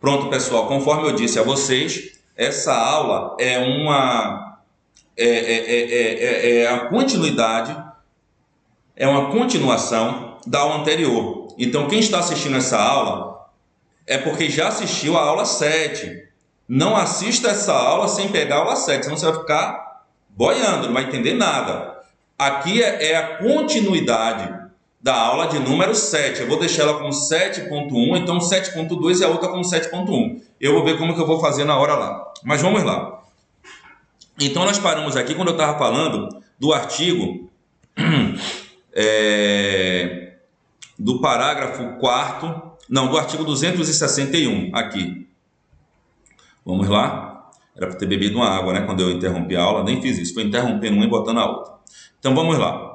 Pronto, pessoal, conforme eu disse a vocês, essa aula é a continuidade, é uma continuação da aula anterior. Então, quem está assistindo essa aula é porque já assistiu a aula 7. Não assista essa aula sem pegar a aula 7, senão você vai ficar boiando, não vai entender nada. Aqui é a continuidade da aula de número 7. Eu vou deixar ela como 7.1, então 7.2 e a outra como 7.1. Eu vou ver como que eu vou fazer na hora lá. Mas vamos lá. Então nós paramos aqui quando eu estava falando do artigo, do parágrafo 4º, não, do artigo 261, aqui. Vamos lá. Era para ter bebido uma água, né? Quando eu interrompi a aula, nem fiz isso. Foi interrompendo uma e botando a outra. Então vamos lá.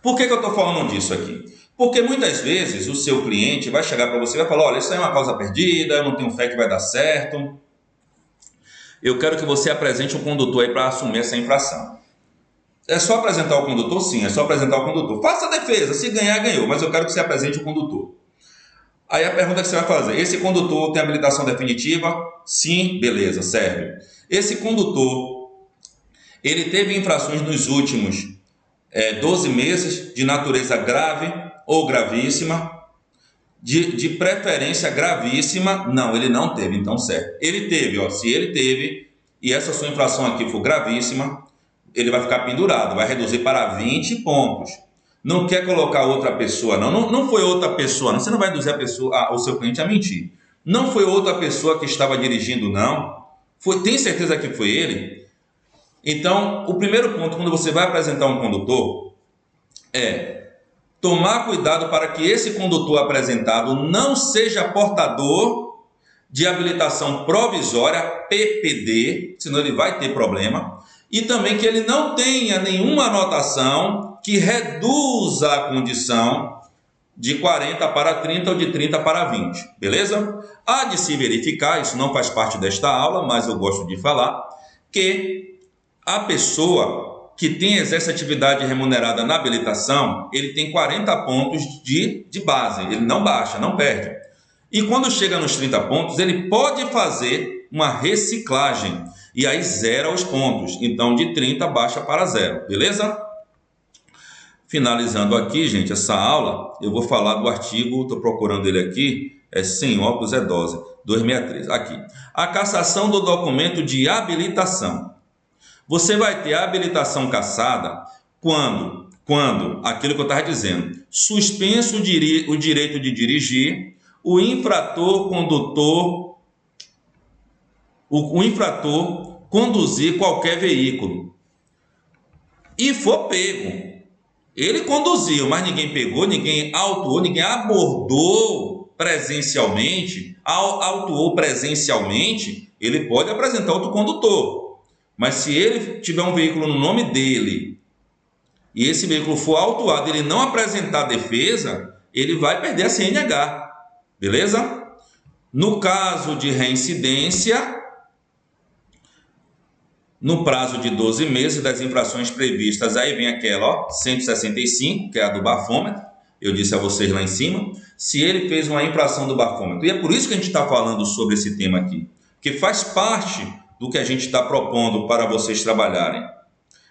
Por que eu estou falando disso aqui? Porque muitas vezes o seu cliente vai chegar para você e vai falar, olha, isso aí é uma causa perdida, eu não tenho fé que vai dar certo. Eu quero que você apresente um condutor aí para assumir essa infração. É só apresentar o condutor? Sim, é só apresentar o condutor. Faça a defesa, se ganhar, ganhou, mas eu quero que você apresente o condutor. Aí a pergunta que você vai fazer, esse condutor tem habilitação definitiva? Sim, beleza, serve. Esse condutor, ele teve infrações nos últimos 12 meses de natureza grave ou gravíssima, de preferência gravíssima, não, ele não teve, então serve. Ele teve, ó, se ele teve, e essa sua infração aqui for gravíssima, ele vai ficar pendurado, vai reduzir para 20 pontos. Não quer colocar outra pessoa, não foi outra pessoa, não. Você não vai induzir a pessoa, o seu cliente a mentir. Não foi outra pessoa que estava dirigindo, não. Tem certeza que foi ele? Então, o primeiro ponto, quando você vai apresentar um condutor, é tomar cuidado para que esse condutor apresentado não seja portador de habilitação provisória, PPD, senão ele vai ter problema, e também que ele não tenha nenhuma anotação que reduza a condição de 40 para 30 ou de 30 para 20, beleza? Há de se verificar, isso não faz parte desta aula, mas eu gosto de falar, que a pessoa que exerce atividade remunerada na habilitação, ele tem 40 pontos de base, ele não baixa, não perde. E quando chega nos 30 pontos, ele pode fazer uma reciclagem, e aí zera os pontos, então de 30 baixa para 0, beleza? Finalizando aqui, gente, essa aula, eu vou falar do artigo, estou procurando ele aqui, sem óculos é dose, 263, aqui. A cassação do documento de habilitação. Você vai ter a habilitação cassada quando aquilo que eu estava dizendo, suspenso o direito de dirigir, o infrator conduzir qualquer veículo e for pego. Ele conduziu, mas ninguém pegou, ninguém autuou, ninguém abordou presencialmente, autuou presencialmente, ele pode apresentar outro condutor. Mas se ele tiver um veículo no nome dele e esse veículo for autuado, ele não apresentar defesa, ele vai perder a CNH, beleza? No caso de reincidência, no prazo de 12 meses das infrações previstas, aí vem aquela, ó, 165, que é a do bafômetro, eu disse a vocês lá em cima, se ele fez uma infração do bafômetro. E é por isso que a gente está falando sobre esse tema aqui, que faz parte do que a gente está propondo para vocês trabalharem.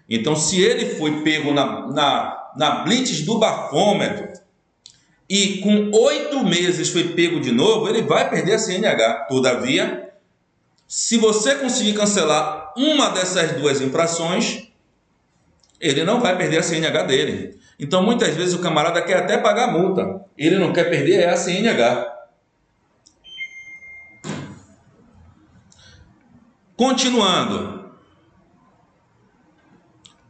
Então, se ele foi pego na blitz do bafômetro e com 8 meses foi pego de novo, ele vai perder a CNH. Todavia, se você conseguir cancelar uma dessas duas infrações, ele não vai perder a CNH dele. Então, muitas vezes o camarada quer até pagar a multa, ele não quer perder a CNH. Continuando,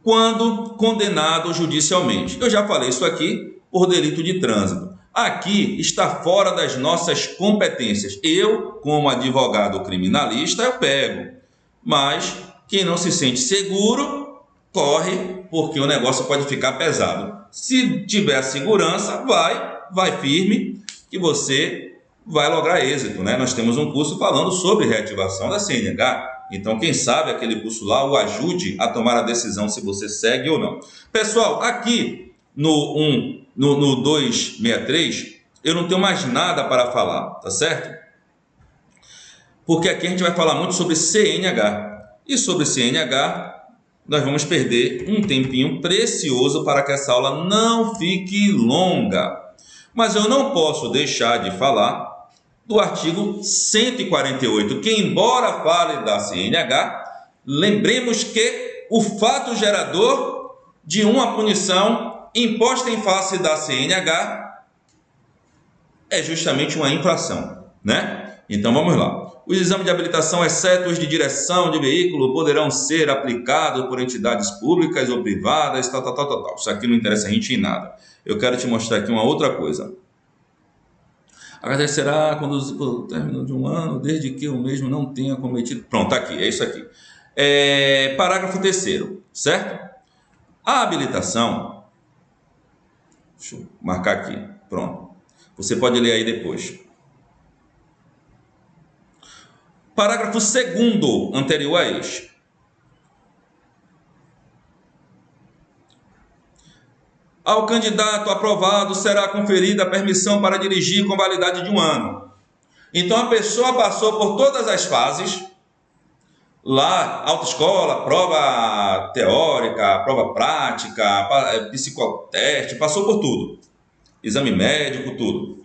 quando condenado judicialmente. Eu já falei isso aqui por delito de trânsito. Aqui está fora das nossas competências. Eu, como advogado criminalista, eu pego. Mas quem não se sente seguro, corre, porque o negócio pode ficar pesado. Se tiver segurança, vai firme, que você vai lograr êxito, né? Nós temos um curso falando sobre reativação da CNH. Então, quem sabe aquele curso lá o ajude a tomar a decisão se você segue ou não. Pessoal, aqui no 263, eu não tenho mais nada para falar, tá certo? porque aqui a gente vai falar muito sobre CNH. E sobre CNH, nós vamos perder um tempinho precioso para que essa aula não fique longa. Mas eu não posso deixar de falar do artigo 148, que embora fale da CNH, lembremos que o fato gerador de uma punição imposta em face da CNH é justamente uma infração, né? Então vamos lá. Os exames de habilitação, exceto os de direção de veículo, poderão ser aplicados por entidades públicas ou privadas, tal. Isso aqui não interessa a gente em nada. Eu quero te mostrar aqui uma outra coisa. A carteira será conduzida pelo término de um ano, desde que o mesmo não tenha cometido... Pronto, tá aqui, é isso aqui. Parágrafo 3º, certo? A habilitação... Deixa eu marcar aqui, pronto. Você pode ler aí depois. Parágrafo 2º, anterior a este. Ao candidato aprovado será conferida a permissão para dirigir com validade de 1 ano. Então, a pessoa passou por todas as fases, lá, autoescola, prova teórica, prova prática, psicoteste, passou por tudo. Exame médico, tudo.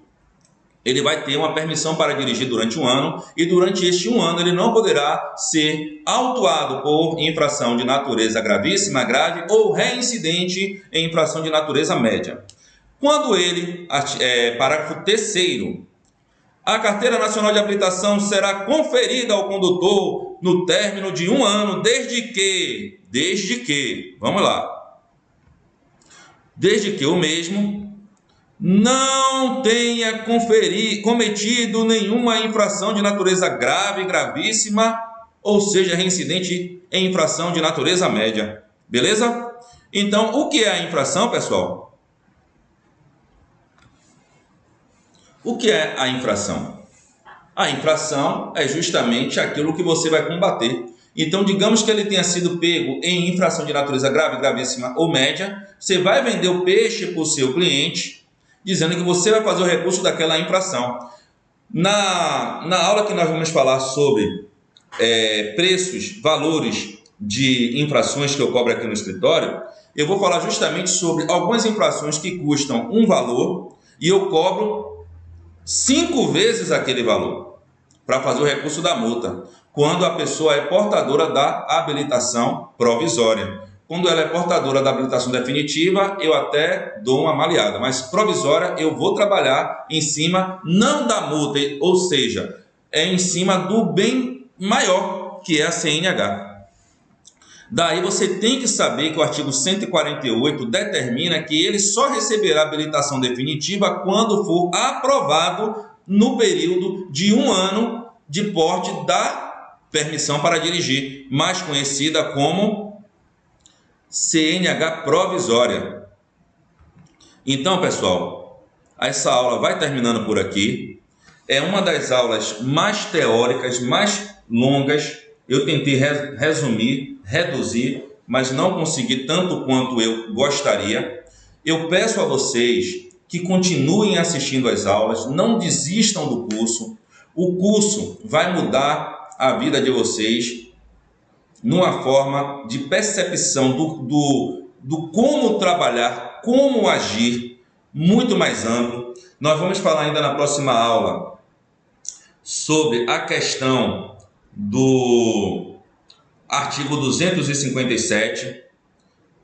Ele vai ter uma permissão para dirigir durante 1 ano e durante este 1 ano ele não poderá ser autuado por infração de natureza gravíssima, grave ou reincidente em infração de natureza média. Quando ele, parágrafo 3º, a Carteira Nacional de Habilitação será conferida ao condutor no término de 1 ano, desde que, vamos lá, desde que o mesmo não tenha cometido nenhuma infração de natureza grave, gravíssima, ou seja, reincidente em infração de natureza média. Beleza? Então, o que é a infração, pessoal? O que é a infração? A infração é justamente aquilo que você vai combater. Então, digamos que ele tenha sido pego em infração de natureza grave, gravíssima ou média, você vai vender o peixe para o seu cliente, dizendo que você vai fazer o recurso daquela infração. Na aula que nós vamos falar sobre preços, valores de infrações que eu cobro aqui no escritório, eu vou falar justamente sobre algumas infrações que custam um valor e eu cobro 5 vezes aquele valor para fazer o recurso da multa, quando a pessoa é portadora da habilitação provisória. Quando ela é portadora da habilitação definitiva, eu até dou uma maleada, mas provisória eu vou trabalhar em cima, não da multa, ou seja, é em cima do bem maior, que é a CNH. Daí você tem que saber que o artigo 148 determina que ele só receberá habilitação definitiva quando for aprovado no período de 1 ano de porte da permissão para dirigir, mais conhecida como CNH provisória. Então, pessoal, essa aula vai terminando por aqui. É uma das aulas mais teóricas, mais longas. Eu tentei resumir, reduzir, mas não consegui tanto quanto eu gostaria. Eu peço a vocês que continuem assistindo às aulas, não desistam do curso. O curso vai mudar a vida de vocês numa forma de percepção do como trabalhar, como agir, muito mais amplo. Nós vamos falar ainda na próxima aula sobre a questão do artigo 257.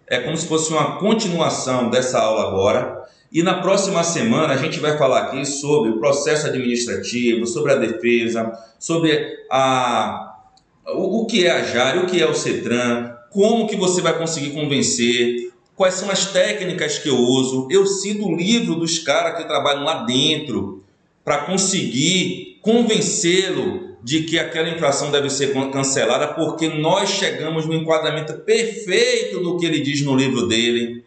É como se fosse uma continuação dessa aula agora. E na próxima semana a gente vai falar aqui sobre o processo administrativo, sobre a defesa, sobre o que é a JARE, o que é o CETRAN, como que você vai conseguir convencer, quais são as técnicas que eu uso. Eu cito o livro dos caras que trabalham lá dentro para conseguir convencê-lo de que aquela infração deve ser cancelada, porque nós chegamos no enquadramento perfeito do que ele diz no livro dele.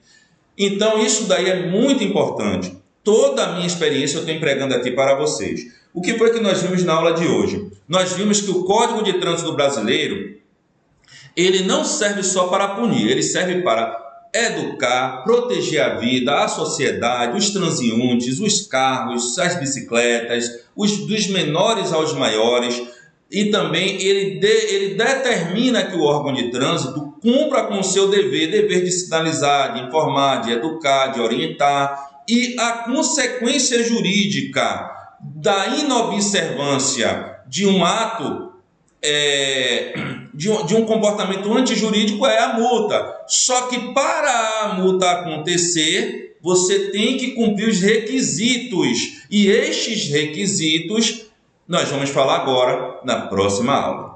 Então isso daí é muito importante. Toda a minha experiência eu estou empregando aqui para vocês. O que foi que nós vimos na aula de hoje? Nós vimos que o Código de Trânsito Brasileiro, ele não serve só para punir, ele serve para educar, proteger a vida, a sociedade, os transeuntes, os carros, as bicicletas, dos menores aos maiores. e também ele determina que o órgão de trânsito cumpra com o seu dever de sinalizar, de informar, de educar, de orientar, e a consequência jurídica da inobservância de um ato, de um comportamento antijurídico é a multa. Só que para a multa acontecer, você tem que cumprir os requisitos, e estes requisitos nós vamos falar agora na próxima aula.